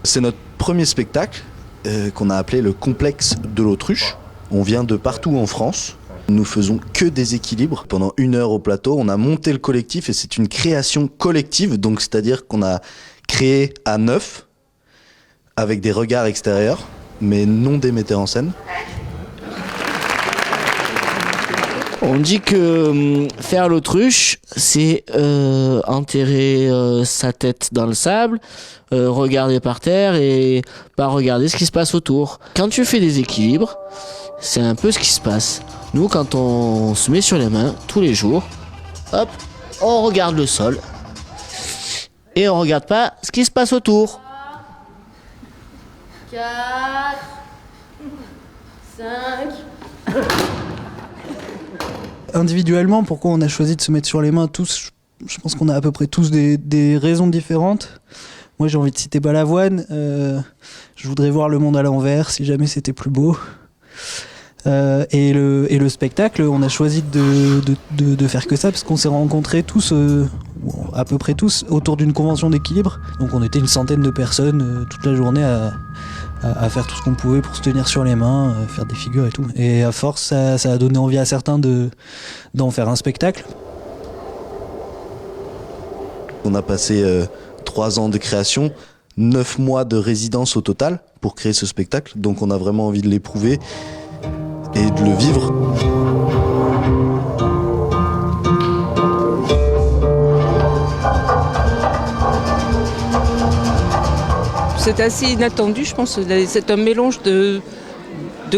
C'est notre premier spectacle qu'on a appelé le complexe de l'autruche. On vient de partout en France. Nous faisons que des équilibres. Pendant 1 heure au plateau, on a monté le collectif et c'est une création collective. Donc c'est-à-dire qu'on a créé à neuf avec des regards extérieurs, mais non des metteurs en scène. On dit que faire l'autruche, c'est enterrer sa tête dans le sable, regarder par terre et pas regarder ce qui se passe autour. Quand tu fais des équilibres, c'est un peu ce qui se passe. Nous, quand on se met sur les mains, tous les jours, hop, on regarde le sol et on regarde pas ce qui se passe autour. 4, 5... Individuellement, pourquoi on a choisi de se mettre sur les mains tous? Je pense qu'on a à peu près tous des raisons différentes. Moi, j'ai envie de citer Balavoine. Je voudrais voir le monde à l'envers, si jamais c'était plus beau. Et le spectacle, on a choisi de faire que ça, parce qu'on s'est rencontrés tous, à peu près tous, autour d'une convention d'équilibre. Donc on était une centaine de personnes toute la journée à faire tout ce qu'on pouvait pour se tenir sur les mains, faire des figures et tout. Et à force, ça a donné envie à certains d'en faire un spectacle. On a passé 3 ans de création, 9 mois de résidence au total pour créer ce spectacle. Donc on a vraiment envie de l'éprouver et de le vivre. C'est assez inattendu, je pense. C'est un mélange de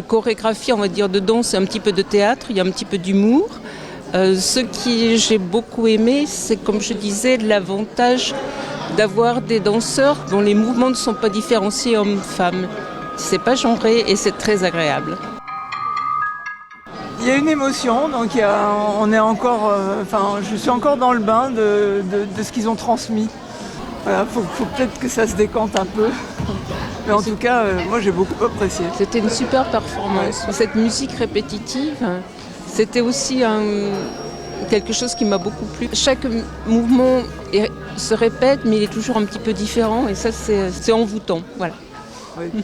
chorégraphie, on va dire, de danse et un petit peu de théâtre. Il y a un petit peu d'humour. Ce que j'ai beaucoup aimé, c'est, comme je disais, l'avantage d'avoir des danseurs dont les mouvements ne sont pas différenciés hommes-femmes. C'est pas genré et c'est très agréable. Il y a une émotion, donc on est encore, je suis encore dans le bain de ce qu'ils ont transmis. Voilà, faut peut-être que ça se décante un peu. Mais en tout cas, moi j'ai beaucoup apprécié. C'était une super performance. Ouais. Cette musique répétitive, c'était aussi quelque chose qui m'a beaucoup plu. Chaque mouvement se répète, mais il est toujours un petit peu différent. Et ça, c'est envoûtant. Voilà. Oui.